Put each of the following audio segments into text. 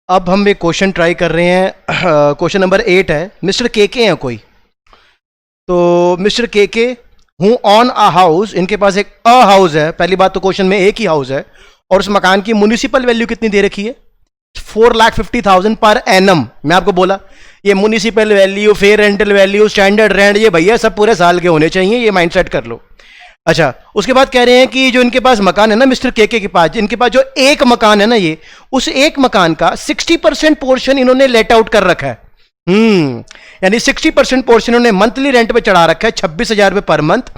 अब हम एक क्वेश्चन ट्राई कर रहे हैं। क्वेश्चन नंबर 8 है। मिस्टर के हैं कोई, तो मिस्टर के हूँ ऑन अ हाउस, इनके पास एक अ हाउस है। पहली बात तो क्वेश्चन में एक ही हाउस है और उस मकान की म्युनिसिपल वैल्यू कितनी दे रखी है? 4,50,000 पर एनम। मैं आपको बोला ये municipal value, fair rental value, standard rent, ये भैया सब पूरे साल के होने चाहिए, ये माइंडसेट कर लो। अच्छा, उसके बाद कह रहे हैं कि जो इनके पास मकान है ना मिस्टर के पास, इनके पास जो एक मकान है ना, ये उस एक मकान का 60% पोर्शन इन्होंने लेट आउट कर रखा है। यानी 60% पोर्शन इन्होंने मंथली रेंट पे चढ़ा रखा है, 26,000 रुपए पर मंथ।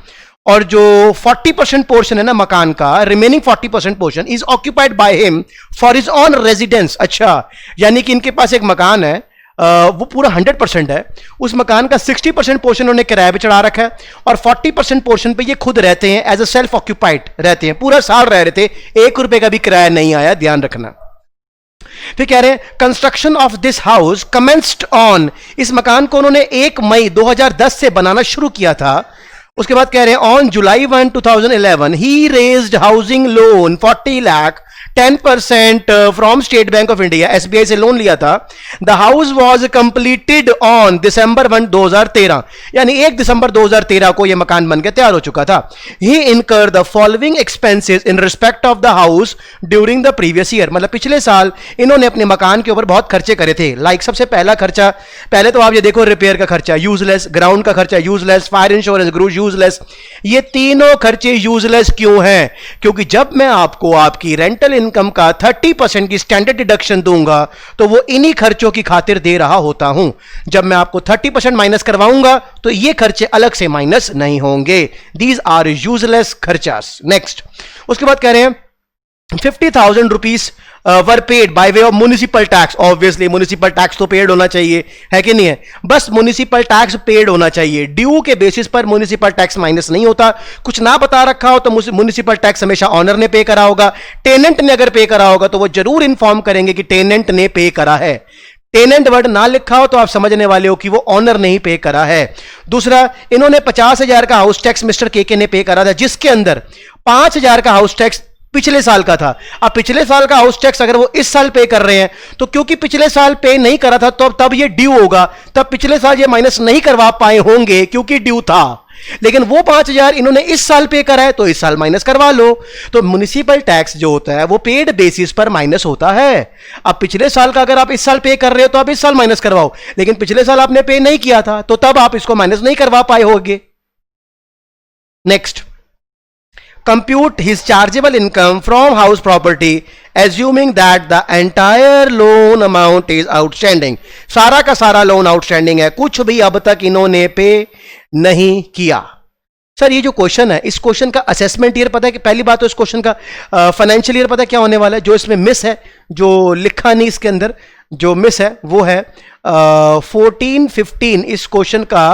और जो 40% पोर्शन है ना मकान का, remaining 40% portion is occupied by him for his on residence. अच्छा, यानी कि इनके पास एक मकान है, वो पूरा 100% है। उस मकान का 60% पोर्शन उन्होंने किराए पे चढ़ा रखा है और 40% पोर्शन पे ये खुद रहते हैं, एज अ सेल्फ ऑक्यूपाइड रहते हैं, पूरा साल रह रहे थे, 1 रुपए का भी किराया नहीं आया, ध्यान रखना। फिर कह रहे हैं construction of this house commenced on, इस मकान को उन्होंने 1 मई 2010 से बनाना शुरू किया था। उसके बाद कह रहे हैं on July 1, 2011 he raised housing loan 40 lakh 10% from state Bank of India, SBI से लोन लिया था। The house was completed on December 1, 2013, यानी 1 दिसंबर 2013 को यह मकान बनकर तैयार हो चुका था। ही इनकर the following expenses in respect of the house during the previous year, मतलब पिछले साल इन्होंने अपने मकान के ऊपर बहुत खर्चे करे थे। लाइक सबसे पहला खर्चा, पहले तो आप ये देखो, रिपेयर का खर्चा यूजलेस, ग्राउंड का खर्चा यूजलेस, फायर इंश्योरेंस ग्रूज यूजलेस। ये तीनों खर्चे यूजलेस क्यों हैं? क्योंकि जब मैं आपको आपकी रेंटल इनकम का 30% की स्टैंडर्ड डिडक्शन दूंगा तो वो इन्हीं खर्चों की खातिर दे रहा होता हूं। जब मैं आपको 30% माइनस करवाऊंगा तो ये खर्चे अलग से माइनस नहीं होंगे। दीज आर यूजलेस खर्चास। नेक्स्ट, उसके बाद कह रहे हैं 50,000 rupees were paid by way of municipal tax. Obviously municipal tax तो पेड होना चाहिए, है कि नहीं है? बस म्युनिसिपल टैक्स पेड होना चाहिए, ड्यू के बेसिस पर म्युनिसिपल टैक्स माइनस नहीं होता। कुछ ना बता रखा हो तो म्युनिसिपल टैक्स हमेशा ऑनर ने पे करा होगा। टेनेंट ने अगर पे करा होगा तो वो जरूर इन्फॉर्म करेंगे कि टेनेंट ने पे करा है। टेनेंट वर्ड ना लिखा हो तो आप समझने वाले हो कि वो ऑनर नहीं पे करा है। दूसरा, इन्होंने 50,000 का हाउस टैक्स मिस्टर के ने पे करा था, जिसके अंदर 5,000 का हाउस टैक्स पिछले साल का था। अब पिछले साल का हाउस टैक्स अगर वो इस साल पे कर रहे हैं तो क्योंकि पिछले साल पे नहीं करा था तो तब ये ड्यू होगा, तब पिछले साल ये माइनस नहीं करवा पाए होंगे क्योंकि ड्यू था। लेकिन वो 5,000 इन्होंने इस साल पे करा है तो इस साल माइनस करवा लो। तो म्युनिसिपल टैक्स जो होता है वो पेड बेसिस पर माइनस होता है। अब पिछले साल का अगर आप इस साल पे कर रहे हो तो आप इस साल माइनस करवाओ, लेकिन पिछले साल आपने पे नहीं किया था तो तब आप इसको माइनस नहीं करवा पाए होंगे। Next, compute his chargeable income from house property assuming that the entire loan amount is outstanding। सारा का सारा लोन आउटस्टैंडिंग है, कुछ भी अब तक इन्होंने पे नहीं किया। सर ये जो क्वेश्चन है, इस क्वेश्चन का असेसमेंट ईयर पता है कि पहली बात तो इस क्वेश्चन का फाइनेंशियल ईयर पता है क्या होने वाला है? जो इसमें मिस है, जो लिखा नहीं इसके अंदर, जो मिस है वो है 14-15 इस क्वेश्चन का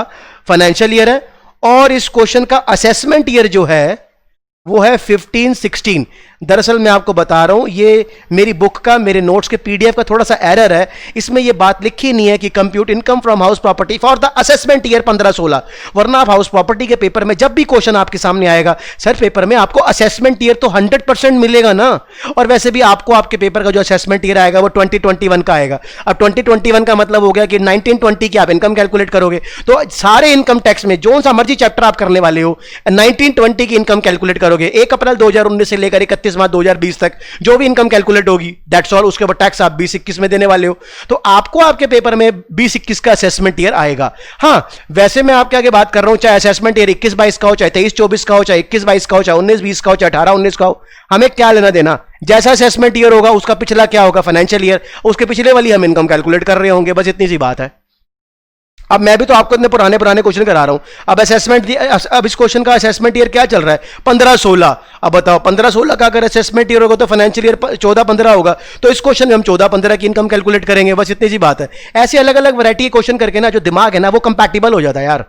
फाइनेंशियल ईयर है, और इस क्वेश्चन का असेसमेंट ईयर जो है वो है 15-16। दरअसल मैं आपको बता रहा हूं, ये मेरी बुक का, मेरे नोट्स के पीडीएफ का थोड़ा सा एरर है। इसमें ये बात लिखी नहीं है कि compute income from house property for the assessment year 15-16, वरना आप हाउस प्रॉपर्टी के पेपर में जब भी क्वेश्चन आपके सामने आएगा, सर पेपर में आपको असेसमेंट ईयर तो 100% मिलेगा ना। और वैसे भी आपको आपके पेपर का जो असेसमेंट ईयर आएगा वो 2021 का आएगा। अब 2021 का मतलब हो गया कि 1920 की आप इनकम कैलकुलेट करोगे, तो सारे इनकम टैक्स में जो सा मर्जी चैप्टर आप करने वाले हो 1920 की इनकम कैलकुलेट करोगे। 1 अप्रैल 2019 से लेकर 31 मार्च 2020 तक जो भी इनकम कैलकुलेट होगी, दैट्स ऑल। उसके बाद टैक्स आप 20-21 में देने वाले हो, तो आपको आपके पेपर में 20-21 का असेसमेंट ईयर आएगा। हां, वैसे मैं आपके आगे बात कर रहा हूं, चाहे असेसमेंट ईयर 21-22 का हो, चाहे 23-24 का हो, चाहे 21-22 का हो, चाहे 19-20 का हो, चाहे 18-19 का हो, हमें क्या लेना देना? जैसा असेसमेंट ईयर होगा उसका पिछला क्या होगा? फाइनेंशियल ईयर, उसके पिछले वाली हम इनकम कैलकुलेट कर रहे होंगे, बस इतनी सी बात है। अब मैं भी तो आपको इतने पुराने क्वेश्चन करा रहा हूं। अब अब इस क्वेश्चन का असेसमेंट ईयर क्या चल रहा है? 15-16। अब बताओ 15-16 का अगर असेसमेंट ईयर होगा तो फाइनेंशियल ईयर 14-15 होगा, तो इस क्वेश्चन में हम 14-15 की इनकम कैलकुलेट करेंगे, बस इतनी सी बात है। ऐसे अलग अलग वैरायटी के क्वेश्चन करके ना जो दिमाग है ना वो कंपैटिबल हो जाता है यार।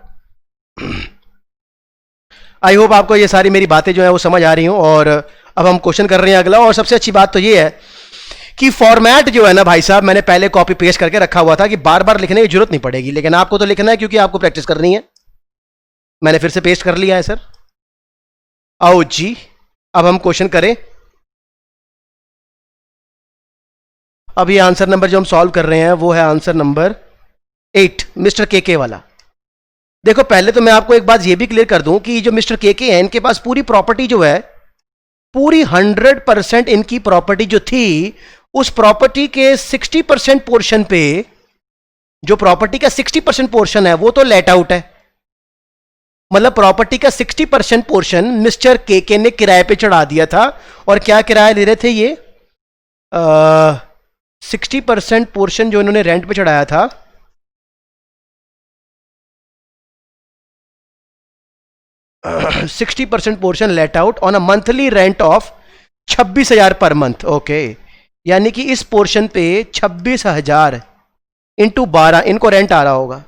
आई होप आपको ये सारी मेरी बातें जो है वो समझ आ रही हूं। और अब हम क्वेश्चन कर रहे हैं अगला, और सबसे अच्छी बात तो ये है कि फॉर्मेट जो है ना भाई साहब, मैंने पहले कॉपी पेस्ट करके रखा हुआ था कि बार बार लिखने की जरूरत नहीं पड़ेगी, लेकिन आपको तो लिखना है क्योंकि आपको प्रैक्टिस करनी है। मैंने फिर से पेस्ट कर लिया है सर। आओ जी, अब हम क्वेश्चन करें। अब ये आंसर नंबर जो हम सॉल्व कर रहे हैं वो है आंसर नंबर 8, मिस्टर के वाला। देखो पहले तो मैं आपको एक बात ये भी क्लियर कर दूं कि जो मिस्टर के हैं इनके पास पूरी प्रॉपर्टी जो है, पूरी 100% इनकी प्रॉपर्टी जो थी, उस प्रॉपर्टी के 60% पोर्शन पे, जो प्रॉपर्टी का 60% पोर्शन है वो तो लेट आउट है। मतलब प्रॉपर्टी का 60% पोर्शन मिस्टर के ने किराए पे चढ़ा दिया था। और क्या किराया ले रहे थे ये? 60% पोर्शन जो इन्होंने रेंट पे चढ़ाया था, %60 portion let out on a monthly rent of 26,000 per month. Okay, यानी कि इस पोर्शन पे 26,000 इंटू 12 इनको रेंट आ रहा होगा।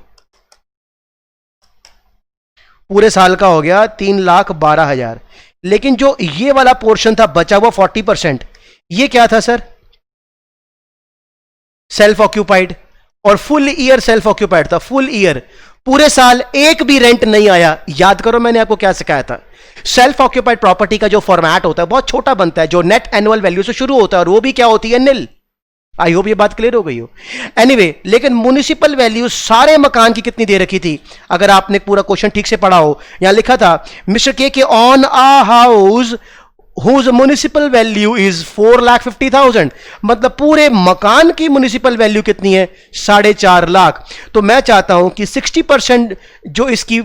पूरे साल का हो गया 3,12,000। लेकिन जो ये वाला पोर्शन था बचा हुआ 40%, ये क्या था सर? Self occupied. और फुल ईयर सेल्फ ऑक्यूपाइड था, फुल ईयर, पूरे साल एक भी रेंट नहीं आया। याद करो मैंने आपको क्या सिखाया था। सेल्फ ऑक्यूपाइड प्रॉपर्टी का जो फॉर्मेट होता है बहुत छोटा बनता है, जो नेट एनुअल वैल्यू से शुरू होता है, और वो भी क्या होती है? निल। आई होप ये बात क्लियर हो गई हो। एनीवे, लेकिन म्युनिसिपल वैल्यू सारे मकान की कितनी दे रखी थी? अगर आपने पूरा क्वेश्चन ठीक से पढ़ा हो, यहां लिखा था मिस्टर के on a house whose municipal value is 4,50,000। मतलब पूरे मकान की म्युनिसिपल वैल्यू कितनी है? 4.5 लाख। तो मैं चाहता हूं कि 60% जो इसकी,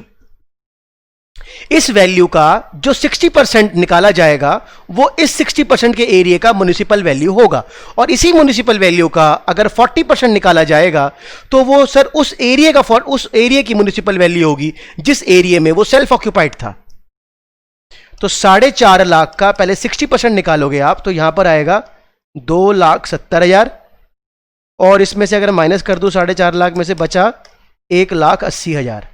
इस वैल्यू का जो 60% निकाला जाएगा वो इस 60% के एरिया का म्युनिसिपल वैल्यू होगा। और इसी म्युनिसिपल वैल्यू का अगर 40% निकाला जाएगा तो वो सर उस एरिया का, उस एरिया की म्युनिसिपल वैल्यू होगी जिस एरिया में वो सेल्फ ऑक्यूपाइड था। तो 4.5 लाख का पहले 60% निकालोगे आप, तो यहां पर आएगा 2,70,000। और इसमें से अगर माइनस कर दूं 4.5 लाख में से बचा 1,80,000।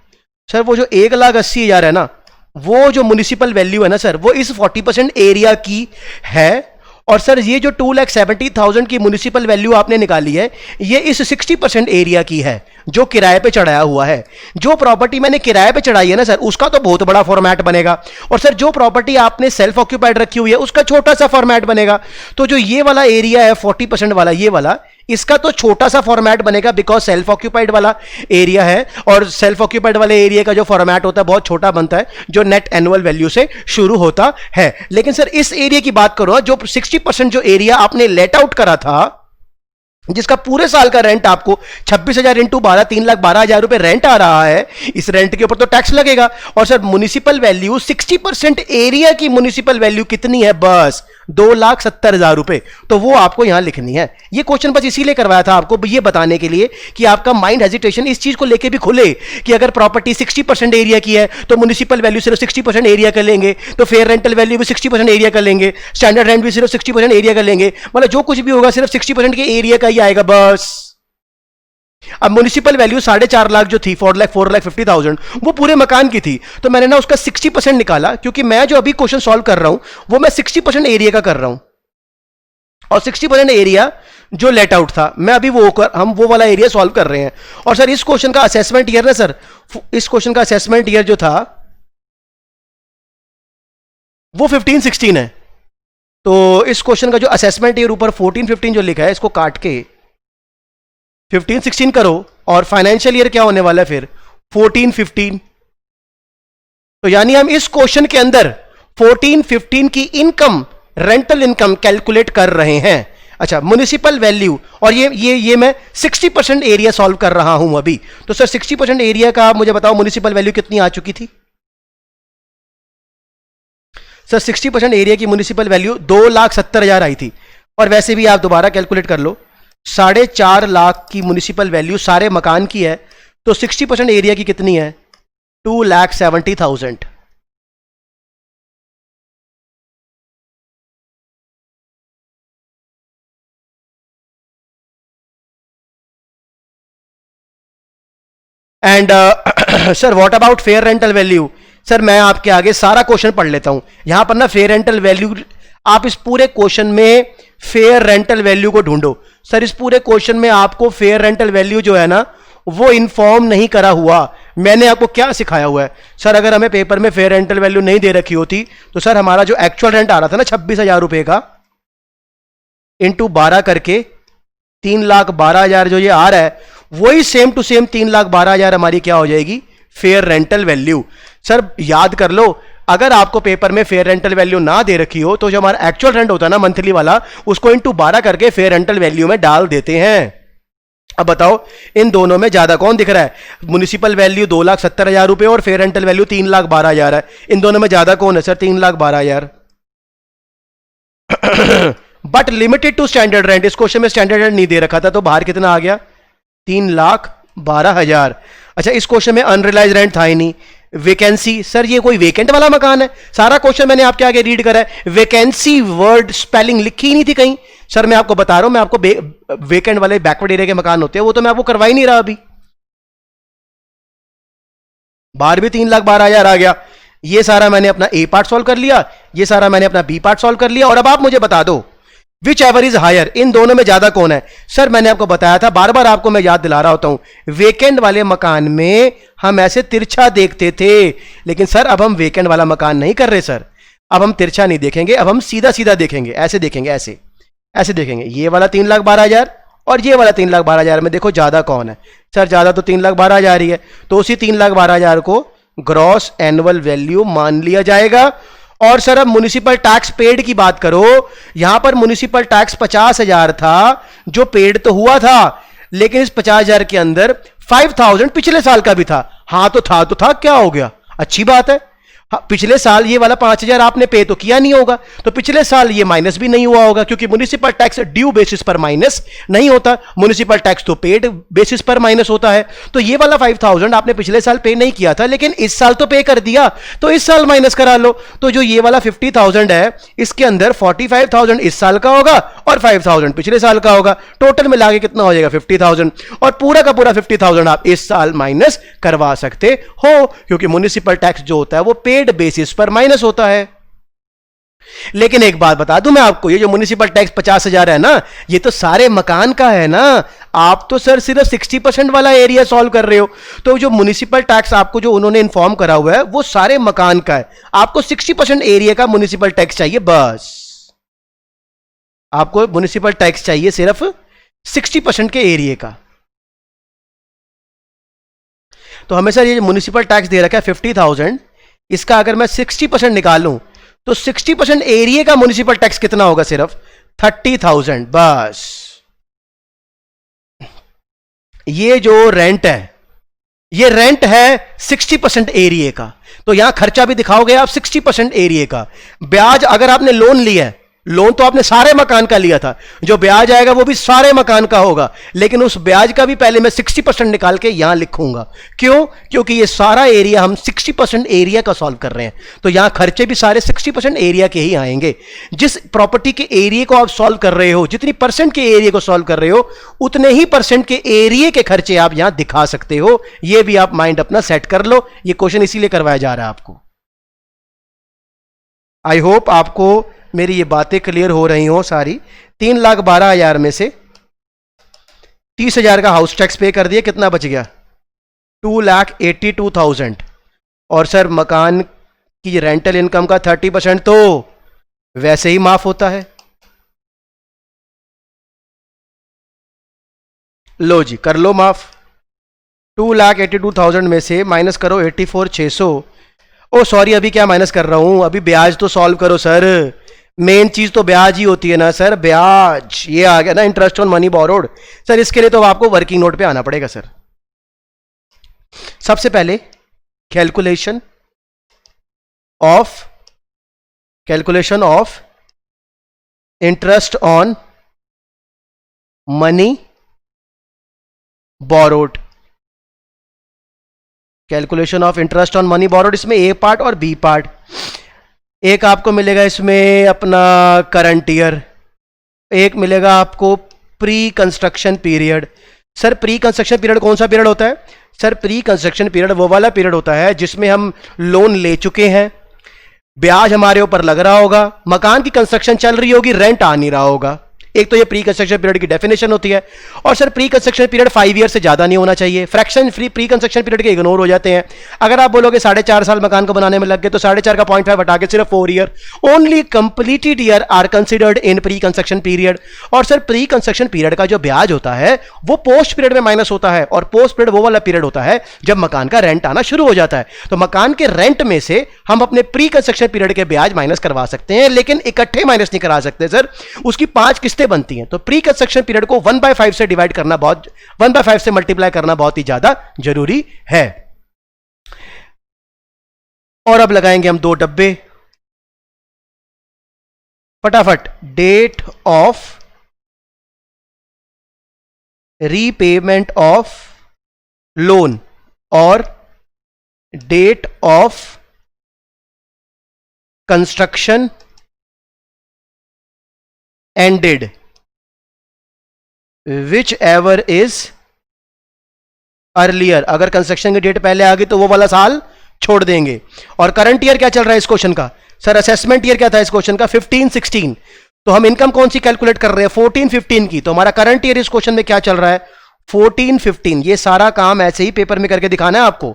सर वो जो 1,80,000 है ना, वो जो म्युनिसिपल वैल्यू है ना सर, वो इस 40% एरिया की है। और सर ये जो 2,70,000 की म्युनिसिपल वैल्यू आपने निकाली है, ये इस 60% एरिया की है जो किराए पे चढ़ाया हुआ है। जो प्रॉपर्टी मैंने किराए पे चढ़ाई है ना सर, उसका तो बहुत बड़ा फॉर्मेट बनेगा। और सर जो प्रॉपर्टी आपने सेल्फ ऑक्यूपाइड रखी हुई है उसका छोटा सा फॉर्मेट बनेगा। तो जो ये वाला एरिया है 40% वाला, ये वाला, इसका तो छोटा सा फॉर्मेट बनेगा बिकॉज सेल्फ ऑक्यूपाइड वाला एरिया है। और सेल्फ ऑक्यूपाइड वाले एरिया का जो फॉर्मेट होता है बहुत छोटा बनता है, जो नेट एनुअल वैल्यू से शुरू होता है। लेकिन सर इस एरिया की बात करो, जो 60% जो एरिया आपने लेट आउट करा था, जिसका पूरे साल का रेंट आपको 26,000 इंटू 12, 3,12,000 रुपए रेंट आ रहा है, इस रेंट के ऊपर तो टैक्स लगेगा। और सर म्युनिसिपल वैल्यू 60% एरिया की म्युनिसिपल वैल्यू कितनी है? बस 2,70,000 रुपए। तो वो आपको यहां लिखनी है। ये क्वेश्चन बस इसीलिए करवाया था आपको, ये बताने के लिए कि आपका माइंड हेजिटेशन इस चीज को लेके भी खुले कि अगर प्रॉपर्टी 60% एरिया की है तो म्युनिसिपल वैल्यू सिर्फ 60% एरिया कर लेंगे, तो फेयर रेंटल वैल्यू भी 60% एरिया कर लेंगे, स्टैंडर्ड रेंट भी सिर्फ 60% एरिया कर लेंगे। मतलब जो कुछ भी होगा सिर्फ 60% के एरिया का ही आएगा बस। अब म्युनिसिपल वैल्यू 4.5 लाख जो थी, 4,50,000, वो पूरे मकान की थी। तो मैंने ना उसका 60% निकाला, क्योंकि मैं जो अभी क्वेश्चन सॉल्व कर रहा हूं वो मैं 60% एरिया का कर रहा हूं, और 60% एरिया जो लेट आउट था, मैं अभी हम वो वाला एरिया सॉल्व कर रहे हैं। और सर इस क्वेश्चन का असेसमेंट ईयर ना सर, इस क्वेश्चन का असेसमेंट ईयर जो था वो 15-16 है। तो इस क्वेश्चन का जो असेसमेंट ईयर ऊपर 14-15 जो लिखा है, इसको काट के 15-16 करो, और फाइनेंशियल ईयर क्या होने वाला है फिर? 14-15। तो यानी हम इस क्वेश्चन के अंदर 14-15 की इनकम, रेंटल इनकम कैलकुलेट कर रहे हैं। अच्छा, म्युनिसिपल वैल्यू, और ये मैं 60% एरिया सॉल्व कर रहा हूं अभी। तो सर 60% एरिया का मुझे बताओ म्युनिसिपल वैल्यू कितनी आ चुकी थी? सर 60% एरिया की म्युनिसिपल वैल्यू 2,70,000 आई थी। और वैसे भी आप दोबारा कैलकुलेट कर लो, 4.5 लाख की म्युनिसिपल वैल्यू सारे मकान की है, तो 60% एरिया की कितनी है? 2,70,000। And sir what about fair rental value? Sir मैं आपके आगे सारा क्वेश्चन पढ़ लेता हूं। यहां पर ना फेयर रेंटल वैल्यू, आप इस पूरे क्वेश्चन में फेयर रेंटल वैल्यू को ढूंढो। सर इस पूरे क्वेश्चन में आपको फेयर रेंटल वैल्यू जो है ना वो इन्फॉर्म नहीं करा हुआ। मैंने आपको क्या सिखाया हुआ है? सर अगर हमें पेपर में फेयर रेंटल वैल्यू नहीं दे रखी होती तो सर हमारा जो एक्चुअल रेंट आ रहा था ना 26,000 रुपए का, इंटू 12 करके 3,12,000 जो ये आ रहा है, वही सेम टू सेम 3,12,000 हमारी क्या हो जाएगी, फेयर रेंटल वैल्यू। सर याद कर लो, अगर आपको पेपर में फेयर रेंटल वैल्यू ना दे रखी हो तो जो हमारा एक्चुअल रेंट होता है ना मंथली वाला, उसको इंटू 12 करके फेयर रेंटल वैल्यू में डाल देते हैं। अब बताओ इन दोनों में ज्यादा कौन दिख रहा है? म्युनिसिपल वैल्यू 2,70,000 रुपए और फेयर रेंटल वैल्यू 3,12,000 है। इन दोनों में ज्यादा कौन है sir? 3,12,000। But limited to standard rent, इस क्वेश्चन में स्टैंडर्ड रेंट नहीं दे रखा था, तो बाहर कितना आ गया? 3,12,000। अच्छा, इस क्वेश्चन में अनरिलाइज रेंट था ही नहीं। वैकेंसी, सर ये कोई वेकेंट वाला मकान है? सारा क्वेश्चन मैंने आपके आगे रीड करा है, वैकेंसी वर्ड स्पेलिंग लिखी ही नहीं थी कहीं। सर मैं आपको बता रहा हूं, मैं आपको वेकेंट वाले बैकवर्ड एरिया के मकान होते हैं, वो तो मैं आपको करवा ही नहीं रहा अभी। बाहर भी 3,12,000 आ गया। ये सारा मैंने अपना ए पार्ट सॉल्व कर लिया, ये सारा मैंने अपना बी पार्ट सॉल्व कर लिया। और अब आप मुझे बता दो विच एवर इज हायर, इन दोनों में ज्यादा कौन है? सर मैंने आपको बताया था, बार बार आपको मैं याद दिला रहा होता हूं, वेकेंट वाले मकान में हम ऐसे तिरछा देखते थे, लेकिन सर अब हम वेकेंट वाला मकान नहीं कर रहे सर। अब हम तिरछा नहीं देखेंगे, अब हम सीधा सीधा देखेंगे, ऐसे देखेंगे, ऐसे ऐसे देखेंगे। ये वाला 3,12,000 और ये वाला 3,12,000 में देखो ज्यादा कौन है? सर ज्यादा तो 3,12,000 ही है, तो उसी 3,12,000 को ग्रॉस एनुअल वैल्यू मान लिया जाएगा। और सर अब म्युनिसिपल टैक्स पेड की बात करो, यहां पर म्युनिसिपल टैक्स 50,000 था जो पेड तो हुआ था, लेकिन इस 50,000 के अंदर 5,000 पिछले साल का भी था। हाँ तो था, क्या हो गया? अच्छी बात है। हाँ, पिछले साल ये वाला 5,000 आपने पे तो किया नहीं होगा, तो पिछले साल ये माइनस भी नहीं हुआ होगा, क्योंकि म्युनिसिपल टैक्स ड्यू बेसिस पर माइनस नहीं होता, म्युनिसिपल टैक्स तो पेड बेसिस पर माइनस होता है। तो ये वाला 5,000 आपने पिछले साल पे नहीं किया था, लेकिन इस साल तो पे कर दिया, तो इस साल माइनस करा लो। तो जो ये वाला 50,000 है, इसके अंदर 45,000 इस साल का होगा और 5,000 पिछले साल का होगा। टोटल मिला के कितना हो जाएगा? 50,000। और पूरा का पूरा 50,000 आप इस साल माइनस करवा सकते हो, क्योंकि म्युनिसिपल टैक्स जो होता है वो पेड बेसिस पर माइनस होता है। लेकिन एक बात बता दूं मैं आपको, ये जो म्युनिसिपल टैक्स 50,000 है ना, ये तो सारे मकान का है ना। आप तो सर सिर्फ 60% वाला एरिया सॉल्व कर रहे हो, तो जो म्युनिसिपल टैक्स आपको जो उन्होंने इन्फॉर्म करा हुआ है वो सारे मकान का है। आपको 60% एरिया का म्युनिसिपल टैक्स चाहिए, बस आपको म्युनिसिपल टैक्स चाहिए सिर्फ 60% के एरिया का। तो हमें सर ये म्युनिसिपल टैक्स दे रखा है 50,000, इसका अगर मैं 60% निकालूं तो 60% एरिया का म्युनिसिपल टैक्स कितना होगा? सिर्फ 30,000। बस ये जो रेंट है, ये रेंट है 60% एरिया का, तो यहां खर्चा भी दिखाओगे आप 60% एरिया का। ब्याज अगर आपने लोन लिया है, लोन तो आपने सारे मकान का लिया था, जो ब्याज आएगा वो भी सारे मकान का होगा, लेकिन उस ब्याज का भी पहले मैं 60% निकाल के यहां लिखूंगा। क्यों? क्योंकि ये सारा एरिया हम 60% एरिया का सॉल्व कर रहे हैं, तो यहां खर्चे भी सारे 60% एरिया के ही आएंगे। जिस प्रॉपर्टी के एरिया को आप सॉल्व कर रहे हो, जितनी परसेंट के एरिया को सॉल्व कर रहे हो, उतने ही परसेंट के एरिया के खर्चे आप यहां दिखा सकते हो। यह भी आप माइंड अपना सेट कर लो, यह क्वेश्चन इसीलिए करवाया जा रहा है आपको। आई होप आपको मेरी ये बातें क्लियर हो रही हो सारी। 3,12,000 में से 30,000 का हाउस टैक्स पे कर दिया, कितना बच गया? 2,82,000। और सर मकान की रेंटल इनकम का 30% तो वैसे ही माफ होता है। लो जी, कर लो माफ। 2,82,000 में से माइनस करो 84,600। ओ सॉरी, अभी क्या माइनस कर रहा हूं, अभी ब्याज तो सॉल्व करो सर। मेन चीज तो ब्याज ही होती है ना सर, ब्याज। ये आ गया ना, interest on money borrowed. Sir इसके लिए तो आपको वर्किंग नोट पे आना पड़ेगा सर। सबसे पहले calculation of interest on money borrowed, calculation of interest on money borrowed. इसमें ए पार्ट और बी पार्ट। एक आपको मिलेगा इसमें अपना करंट ईयर, एक मिलेगा आपको pre construction period. Sir pre construction period कौन सा पीरियड होता है? सर प्री कंस्ट्रक्शन पीरियड वो वाला पीरियड होता है जिसमें हम लोन ले चुके हैं, ब्याज हमारे ऊपर लग रहा होगा, मकान की कंस्ट्रक्शन चल रही होगी, रेंट आ नहीं रहा होगा। एक तो ये प्री कंस्ट्रक्शन पीरियड की डेफिनेशन होती है, और sir pre construction period 5 year से ज्यादा नहीं होना चाहिए। Fraction free pre construction period के इग्नोर हो जाते हैं। अगर आप बोलोगे 4.5 साल मकान को बनाने में लग गए, तो 4.5 का 0.5 हटा के सिर्फ 4 year, only completed year are considered in pre construction period. और सर प्री कंस्ट्रक्शन पीरियड का जो ब्याज होता है वो पोस्ट पीरियड में माइनस होता है, और पोस्ट पीरियड वो वाला पीरियड होता है जब मकान का रेंट आना शुरू हो जाता है। तो मकान के रेंट में से हम अपने प्री कंस्ट्रक्शन पीरियड के ब्याज माइनस करवा सकते हैं, लेकिन इकट्ठे माइनस नहीं करा सकते सर, उसकी 5 किस्तें बनती हैं। तो प्री कंस्ट्रक्शन पीरियड को 1/5 से डिवाइड करना, 1/5 से मल्टीप्लाई करना बहुत ही ज्यादा जरूरी है। और अब लगाएंगे हम 2 डब्बे फटाफट। Date of repayment of loan और date of construction ended, which ever is earlier. अगर कंस्ट्रक्शन की डेट पहले आ गई तो वो वाला साल छोड़ देंगे। और करंट ईयर क्या चल रहा है इस क्वेश्चन का? सर असेसमेंट ईयर क्या था इस क्वेश्चन का? 15-16। तो हम इनकम कौन सी कैलकुलेट कर रहे हैं? 14-15 की। तो हमारा करंट ईयर इस क्वेश्चन में क्या चल रहा है? 14-15। ये सारा काम ऐसे ही पेपर में करके दिखाना है आपको।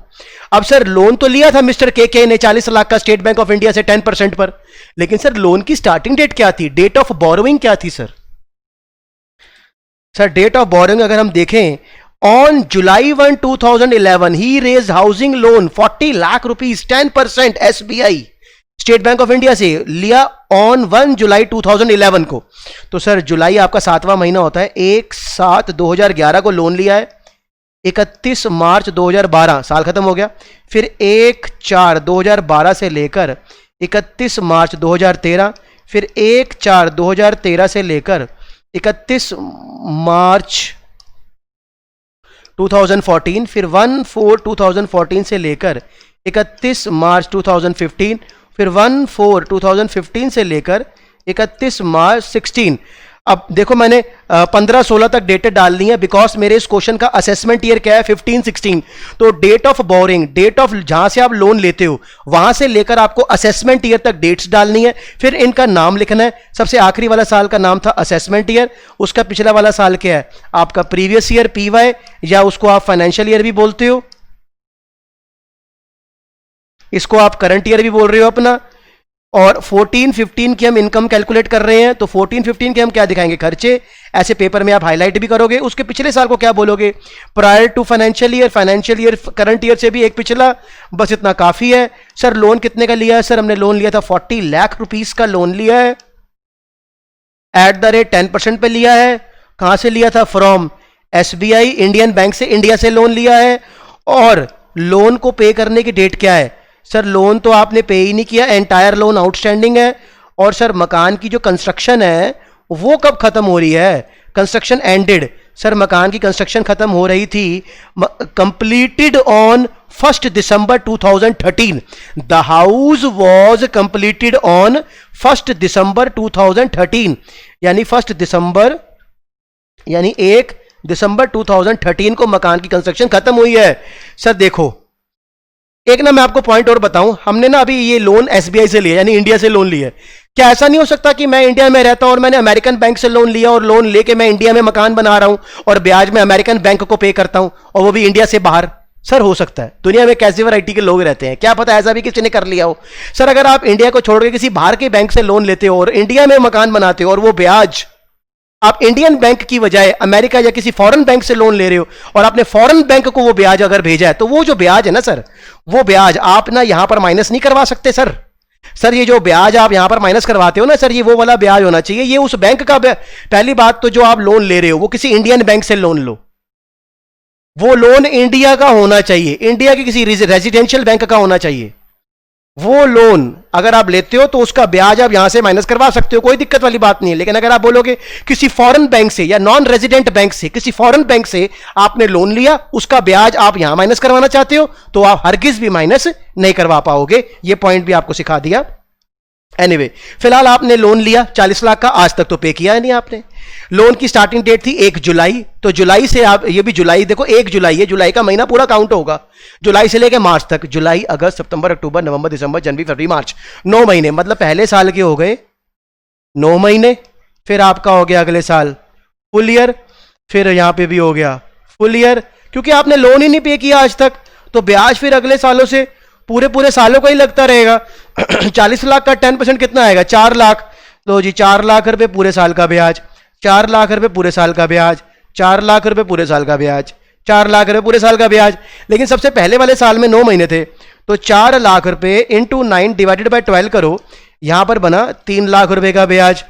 अब सर लोन तो लिया था मिस्टर के ने 40 लाख का स्टेट बैंक ऑफ इंडिया से 10% पर, लेकिन सर लोन की स्टार्टिंग डेट क्या थी? डेट ऑफ बोरोइंग क्या थी सर? सर डेट ऑफ बोरोइंग अगर हम देखें, on July 1, 2011 he raise housing loan 40 lakh rupees 10% SBI State Bank of India से लिया ऑन 1 जुलाई 2011 को। तो सर जुलाई आपका 7वां महीना होता है। 1/7/2011 को लोन लिया है, 31 मार्च 2012 साल खत्म हो गया। फिर 1/4/2012 से लेकर 31 मार्च 2013, फिर 1/4/2013 से लेकर 31 मार्च 2014, फिर 1/4/2014 से लेकर 31 मार्च 2015, फिर 1/4/2015 से लेकर 31 मार्च 16। अब देखो मैंने 15-16 तक डेटें डाल दी हैं, बिकॉज मेरे इस क्वेश्चन का असेसमेंट ईयर क्या है? 15-16। तो date of boring, date of जहां से आप लोन लेते हो वहां से लेकर आपको असेसमेंट ईयर तक डेट्स डालनी है, फिर इनका नाम लिखना है। सबसे आखिरी वाला साल का नाम था असेसमेंट ईयर, उसका पिछला वाला साल क्या है? आपका प्रीवियस ईयर पीवाई, या उसको आप फाइनेंशियल ईयर भी बोलते हो, इसको आप करंट ईयर भी बोल रहे हो अपना। और 14-15 की हम इनकम कैलकुलेट कर रहे हैं, तो 14-15 के हम क्या दिखाएंगे? खर्चे। ऐसे पेपर में आप हाईलाइट भी करोगे। उसके पिछले साल को क्या बोलोगे? Prior to financial year, financial year current year से भी एक पिछला, बस इतना काफी है। सर लोन कितने का लिया है? सर हमने लोन लिया था 40 लाख रुपीस का लोन लिया है, एट द रेट 10% पे लिया है। कहां से लिया था? फ्रॉम एसबीआई, इंडियन बैंक से, इंडिया से लोन लिया है। और लोन को पे करने की डेट क्या है? सर लोन तो आपने पे ही नहीं किया, एंटायर लोन आउटस्टैंडिंग है। और सर मकान की जो कंस्ट्रक्शन है वो कब खत्म हो रही है? Construction ended. सर मकान की कंस्ट्रक्शन खत्म हो रही थी, कंप्लीटेड ऑन 1 दिसंबर 2013। The house was completed on 1 दिसंबर 2013, यानी 1 दिसंबर, यानी 1 दिसंबर 2013 को मकान की कंस्ट्रक्शन खत्म हुई है। सर देखो एक ना मैं आपको पॉइंट और बताऊं, हमने ना अभी ये लोन एसबीआई से लिया, यानी इंडिया से लोन लिया है। क्या ऐसा नहीं हो सकता कि मैं इंडिया में रहता हूं और मैंने अमेरिकन बैंक से लोन लिया और लोन लेके मैं इंडिया में मकान बना रहा हूं और ब्याज में अमेरिकन बैंक को पे करता हूं, और वो भी इंडिया से बाहर? सर हो सकता है, दुनिया में कैसी वैरायटी के लोग रहते हैं, क्या पता ऐसा भी किसी ने कर लिया हो। सर अगर आप इंडिया को छोड़ के किसी बाहर के बैंक से लोन लेते हो और इंडिया में मकान बनाते हो, और वो ब्याज आप इंडियन बैंक की बजाय अमेरिका या किसी फॉरेन बैंक से लोन ले रहे हो, और आपने फॉरेन बैंक को वो ब्याज अगर भेजा है, तो वो जो ब्याज है ना सर, वो ब्याज आप ना यहां पर माइनस नहीं करवा सकते सर। सर ये जो ब्याज आप यहां पर माइनस करवाते हो ना सर, ये वो वाला ब्याज होना चाहिए, ये उस बैंक का। पहली बात तो जो आप लोन ले रहे हो वो किसी इंडियन बैंक से लोन लो, वो लोन इंडिया का होना चाहिए, इंडिया की किसी रेजिडेंशियल बैंक का होना चाहिए। वो लोन अगर आप लेते हो तो उसका ब्याज आप यहां से माइनस करवा सकते हो, कोई दिक्कत वाली बात नहीं है। लेकिन अगर आप बोलोगे किसी फॉरेन बैंक से या नॉन रेजिडेंट बैंक से, किसी फॉरेन बैंक से आपने लोन लिया, उसका ब्याज आप यहां माइनस करवाना चाहते हो, तो आप हरगिज भी माइनस नहीं करवा पाओगे। ये पॉइंट भी आपको सिखा दिया। एनीवे, फिलहाल आपने लोन लिया 40 लाख का, आज तक तो पे किया है नहीं आपने। लोन की स्टार्टिंग डेट थी 1 जुलाई, तो जुलाई से आप, ये भी जुलाई देखो 1 जुलाई है, जुलाई का महीना पूरा काउंट होगा, जुलाई से लेकर मार्च तक, जुलाई अगस्त सितंबर अक्टूबर नवंबर दिसंबर जनवरी फरवरी मार्च, 9 महीने, मतलब पहले साल के हो गए 9 महीने, फिर आपका हो गया अगले साल फुल ईयर, फिर यहां पे भी हो गया फुल ईयर, क्योंकि आपने लोन ही नहीं पे किया आज तक, तो ब्याज फिर अगले सालों से पूरे पूरे सालों का ही लगता रहेगा। 40 लाख का 10% कितना आएगा? 4 लाख। तो जी 4 लाख रुपए पूरे साल का ब्याज, 4 लाख रुपए पूरे साल का ब्याज, 4 लाख रुपए पूरे साल का ब्याज, 4 लाख रुपए पूरे साल का ब्याज। लेकिन सबसे पहले वाले साल में 9 महीने थे, तो 4 लाख रुपए इंटू 9 डिवाइडेड बाय 12 करो, यहां पर बना 3 लाख रुपए का ब्याज।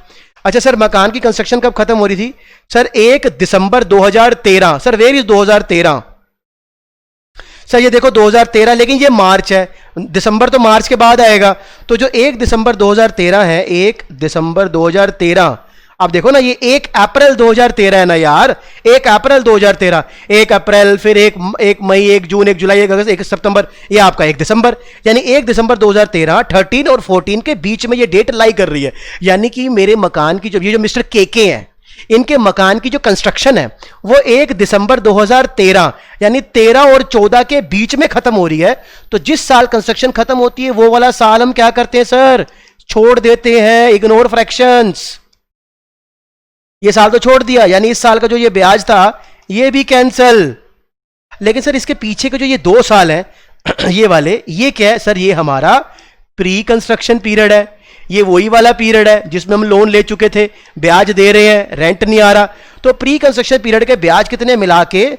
अच्छा सर, मकान की कंस्ट्रक्शन कब खत्म हो रही थी? सर 1 दिसंबर 2013। Sir where is 2013? सर ये देखो 2013, लेकिन ये मार्च है, दिसंबर तो मार्च के बाद आएगा, तो जो 1 दिसंबर 2013 है, 1 दिसंबर 2013, आप देखो ना ये 1 अप्रैल 2013 है ना यार, 1 अप्रैल 2013, 1 अप्रैल, फिर 1 मई, 1 जून, 1 जुलाई, 1 अगस्त, 1 सितंबर, ये आपका 1 दिसंबर, यानी 1 दिसंबर 2013, 13 और 14 के बीच में ये डेट लाई कर रही है। यानी कि मेरे मकान की ये जो मिस्टर केके हैं, इनके मकान की जो कंस्ट्रक्शन है वो 1 दिसंबर 2013 यानी 13 और 14 के बीच में खत्म हो रही है। तो जिस साल कंस्ट्रक्शन खत्म होती है वो वाला साल हम क्या करते हैं सर? छोड़ देते हैं, इग्नोर फ्रैक्शंस। ये साल तो छोड़ दिया, यानी इस साल का जो ये ब्याज था ये भी कैंसल। लेकिन सर इसके पीछे के जो ये 2 साल हैं ये वाले, ये क्या है सर? ये हमारा प्री कंस्ट्रक्शन पीरियड है, ये वही वाला पीरियड है जिसमें हम लोन ले चुके थे, ब्याज दे रहे हैं, रेंट नहीं आ रहा। तो प्री कंस्ट्रक्शन पीरियड के ब्याज कितने मिला के,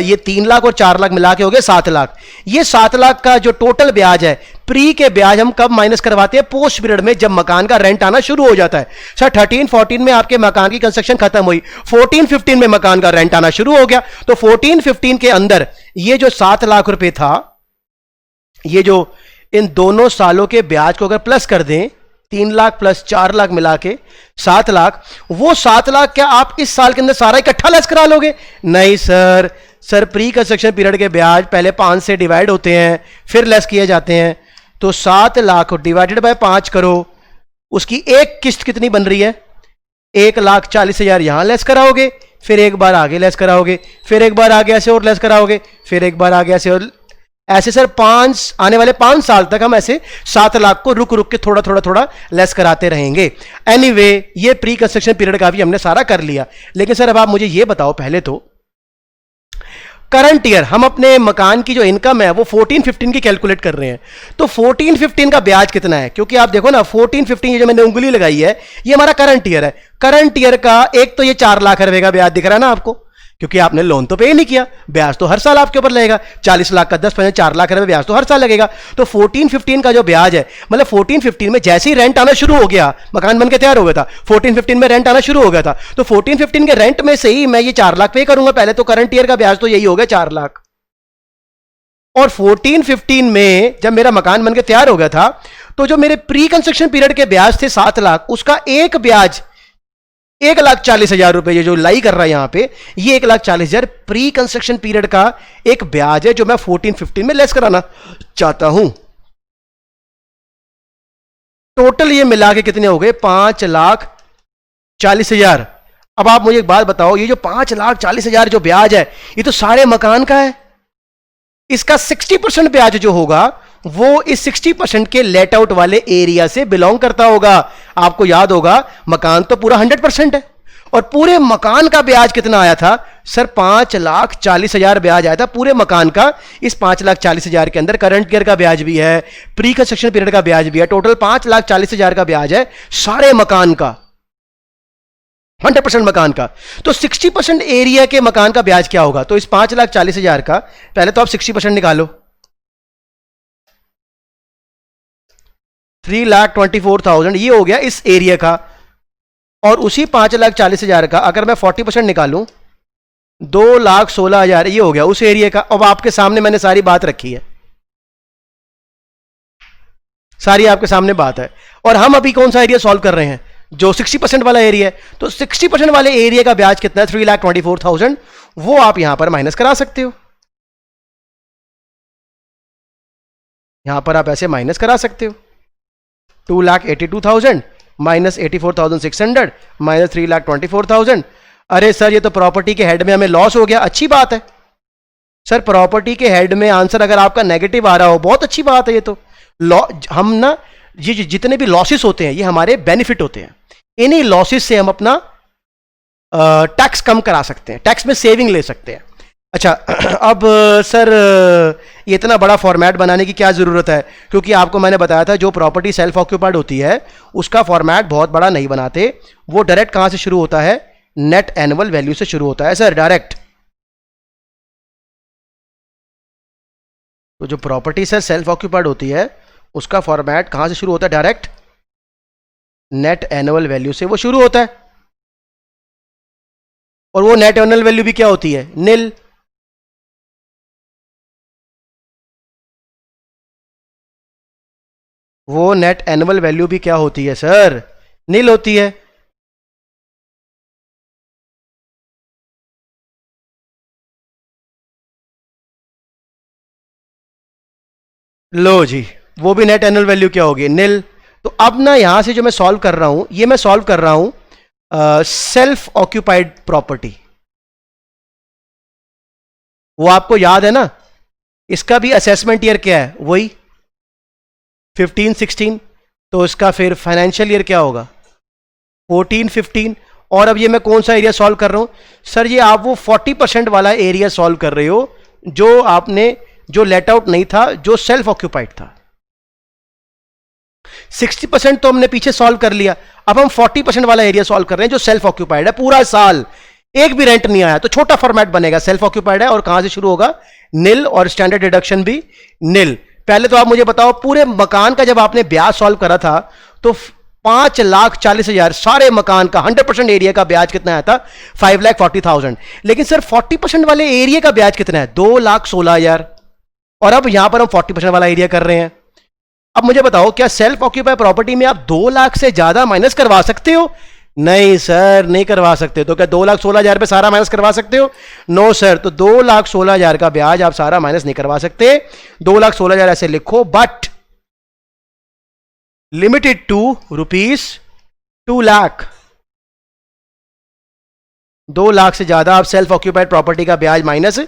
ये 3 लाख और 4 लाख मिला के हो गए 7 लाख। ये 7 लाख का जो टोटल ब्याज है, प्री के ब्याज हम कब माइनस करवाते हैं? पोस्ट पीरियड में, जब मकान का रेंट आना शुरू हो जाता है। सर 13-14 में आपके मकान की कंस्ट्रक्शन खत्म हुई, 14-15 में मकान का रेंट आना शुरू हो गया, तो 14-15 के अंदर ये जो 7 लाख रुपए था, ये जो इन दोनों सालों के ब्याज को अगर प्लस कर दें, 3 लाख प्लस 4 लाख मिला के 7 लाख, वो 7 लाख क्या आप इस साल के अंदर सारा इकट्ठा लेस करा लोगे? नहीं sir, sir pre construction period के ब्याज पहले 5 से डिवाइड होते हैं, फिर लेस किए जाते हैं। तो 7 लाख डिवाइडेड बाय 5 करो, उसकी एक किस्त कितनी बन रही है? 1,40,000 यहां लेस कराओगे, फिर एक बार आगे लेस कराओगे, फिर एक बार आगे ऐसे और लेस कराओगे, फिर एक बार आगे ऐसे और ऐसे। सर आने वाले 5 साल तक हम ऐसे 7 लाख को रुक रुक के थोड़ा थोड़ा थोड़ा लेस कराते रहेंगे। एनीवे, ये प्री कंस्ट्रक्शन पीरियड का भी हमने सारा कर लिया। लेकिन सर अब आप मुझे ये बताओ पहले तो, करंट ईयर हम अपने मकान की जो इनकम है वो 14-15 की कैलकुलेट कर रहे हैं, तो 14-15 का ब्याज कितना है? क्योंकि आप देखो ना 14-15 ये जो मैंने उंगली लगाई है ये हमारा करंट ईयर है। करंट ईयर का एक तो ये 4 लाख रुपए का ब्याज दिख रहा है ना आपको, क्योंकि आपने लोन तो पे नहीं किया, ब्याज तो हर साल आपके ऊपर लगेगा। 40 लाख का 10% 4 लाख रुपए ब्याज तो हर साल लगेगा। तो 14-15 का जो ब्याज है, मतलब 14-15 में जैसे ही रेंट आना शुरू हो गया, मकान बन के तैयार हो गया था, 14-15 में रेंट आना शुरू हो गया था, तो 14-15 के रेंट में से ही मैं ये 4 लाख पे करूंगा पहले। तो करंट ईयर का ब्याज तो यही हो गया 4 लाख। और 14-15 में जब मेरा मकान बन के तैयार हो गया था, तो जो मेरे प्री कंस्ट्रक्शन पीरियड के ब्याज थे 7 लाख, उसका एक ब्याज 1,40,000 रुपए, ये जो लाई कर रहा है यहां पे, ये 1,40,000 प्री कंस्ट्रक्शन पीरियड का एक ब्याज है जो मैं 14-15 में लेस कराना चाहता हूं। टोटल ये मिला के कितने हो गए? 5,40,000। अब आप मुझे एक बात बताओ, ये जो 5,40,000 जो ब्याज है, ये तो सारे मकान का है। इसका 60% ब्याज जो होगा वो इस 60% के लेट आउट वाले एरिया से बिलोंग करता होगा। आपको याद होगा मकान तो पूरा 100% है, और पूरे मकान का ब्याज कितना आया था सर? 5,40,000 ब्याज आया था पूरे मकान का। इस 5,40,000 के अंदर करंट ईयर का ब्याज भी है, प्री कंस्ट्रक्शन पीरियड का ब्याज भी है, टोटल 5,40,000 का ब्याज है सारे मकान का, 100% मकान का। तो 60% एरिया के मकान का ब्याज क्या होगा? तो इस 5,40,000 का पहले तो आप 60% निकालो, 3,24,000 ये हो गया इस एरिया का। और उसी 5,40,000 का अगर मैं 40% निकालूं, 2,16,000 ये हो गया उस एरिया का। अब आपके सामने मैंने सारी बात रखी है, सारी आपके सामने बात है। और हम अभी कौन सा एरिया सॉल्व कर रहे हैं? जो 60% वाला एरिया है। तो 60% वाले एरिया का ब्याज कितना है? 3,24,000। वो आप यहां पर माइनस करा सकते हो, यहां पर आप ऐसे माइनस करा सकते हो। 2,82,000 माइनस 84,600 माइनस 3,24,000। अरे सर ये तो प्रॉपर्टी के हेड में हमें लॉस हो गया। अच्छी बात है सर, प्रॉपर्टी के हेड में आंसर अगर आपका नेगेटिव आ रहा हो, बहुत अच्छी बात है। ये तो हम ना, ये जितने भी लॉसेस होते हैं ये हमारे बेनिफिट होते हैं। इन्हीं लॉसेस से हम अपना टैक्स कम करा सकते हैं, टैक्स में सेविंग ले सकते हैं। अच्छा, अब सर ये इतना बड़ा फॉर्मेट बनाने की क्या ज़रूरत है? क्योंकि आपको मैंने बताया था जो प्रॉपर्टी सेल्फ ऑक्यूपाइड होती है उसका फॉर्मेट बहुत बड़ा नहीं बनाते, वो डायरेक्ट कहाँ से शुरू होता है? नेट एनुअल वैल्यू से शुरू होता है सर, डायरेक्ट। तो जो प्रॉपर्टी सर सेल्फ ऑक्यूपाइड होती है उसका फॉर्मेट कहाँ से शुरू होता है? डायरेक्ट नेट एनुअल वैल्यू से वो शुरू होता है। और वो नेट एनुअल वैल्यू भी क्या होती है? निल। वो नेट एनुअल वैल्यू भी क्या होती है सर? निल होती है। लो जी, वो भी नेट एनुअल वैल्यू क्या होगी? निल। तो अब ना यहां से जो मैं सॉल्व कर रहा हूं, ये मैं सॉल्व कर रहा हूं सेल्फ ऑक्यूपाइड प्रॉपर्टी। वो आपको याद है ना, इसका भी असेसमेंट ईयर क्या है? वही 15-16। तो इसका फिर फाइनेंशियल ईयर क्या होगा? 14-15। और अब ये मैं कौन सा एरिया सॉल्व कर रहा हूं सर? ये आप वो 40% वाला एरिया सॉल्व कर रहे हो जो आपने, जो लेट आउट नहीं था, जो सेल्फ ऑक्यूपाइड था। 60% तो हमने पीछे सॉल्व कर लिया, अब हम 40% वाला एरिया सॉल्व कर रहे हैं जो सेल्फ ऑक्यूपाइड है। पूरा साल एक भी रेंट नहीं आया, तो छोटा फॉर्मेट बनेगा, सेल्फ ऑक्यूपाइड है और कहां से शुरू होगा? निल, और स्टैंडर्ड डिडक्शन भी निल। पहले तो आप मुझे बताओ, पूरे मकान का जब आपने ब्याज सॉल्व करा था तो 5,40,000 सारे मकान का 100% एरिया का ब्याज कितना आया था? 5,40,000। लेकिन सर 40% वाले एरिया का ब्याज कितना है? 2,16,000। और अब यहां पर हम 40% वाला एरिया कर रहे हैं। अब मुझे बताओ, क्या सेल्फ ऑक्यूपाइड प्रॉपर्टी में आप 2 लाख से ज्यादा माइनस करवा सकते हो? नहीं सर, नहीं करवा सकते। तो क्या 2,16,000 पे सारा माइनस करवा सकते हो? No sir. तो 2,16,000 का ब्याज आप सारा माइनस नहीं करवा सकते। 2,16,000 ऐसे लिखो, but limited to ₹2 lakh. 2 lakh से ज्यादा आप सेल्फ ऑक्यूपाइड प्रॉपर्टी का ब्याज माइनस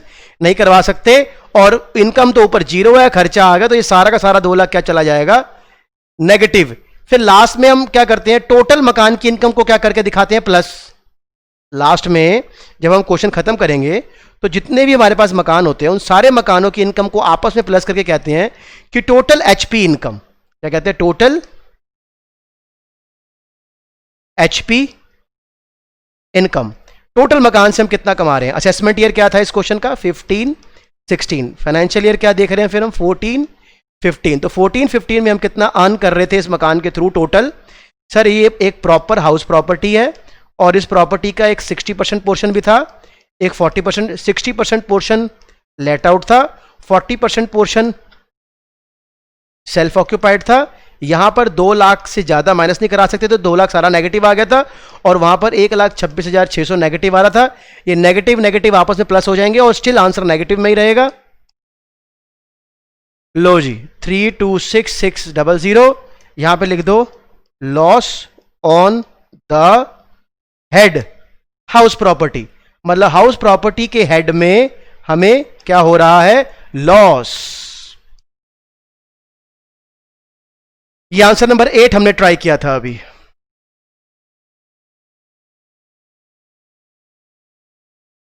नहीं करवा सकते। और इनकम तो ऊपर जीरो है, खर्चा आ गया, तो ये सारा का सारा 2 लाख क्या चला जाएगा? नेगेटिव। फिर लास्ट में हम क्या करते हैं? टोटल मकान की इनकम को क्या करके दिखाते हैं? प्लस। लास्ट में जब हम क्वेश्चन खत्म करेंगे तो जितने भी हमारे पास मकान होते हैं उन सारे मकानों की इनकम को आपस में प्लस करके कहते हैं कि टोटल एचपी इनकम। क्या कहते हैं? Total HP income. टोटल मकान से हम कितना कमा रहे हैं? असेसमेंट ईयर क्या था इस क्वेश्चन का? 15-16। फाइनेंशियल ईयर क्या देख रहे हैं फिर हम? 14-15। तो 14-15 में हम कितना अर्न कर रहे थे इस मकान के थ्रू टोटल? सर ये एक प्रॉपर हाउस प्रॉपर्टी है और इस प्रॉपर्टी का एक 60% पोर्शन भी था, एक 40%, 60% पोर्शन लेट आउट था, 40% पोर्शन सेल्फ ऑक्यूपाइड था। यहां पर 2 लाख से ज्यादा माइनस नहीं करा सकते, तो 2 लाख सारा नेगेटिव आ गया था और वहां पर 1,26,600 नेगेटिव आ रहा था। ये नेगेटिव नेगेटिव आपस में प्लस हो जाएंगे और स्टिल आंसर नेगेटिव में ही रहेगा। लो जी, 326,600 यहां पे लिख दो, loss on the head house property. मतलब हाउस प्रॉपर्टी के हेड में हमें क्या हो रहा है? लॉस। ये आंसर नंबर 8 हमने ट्राई किया था अभी।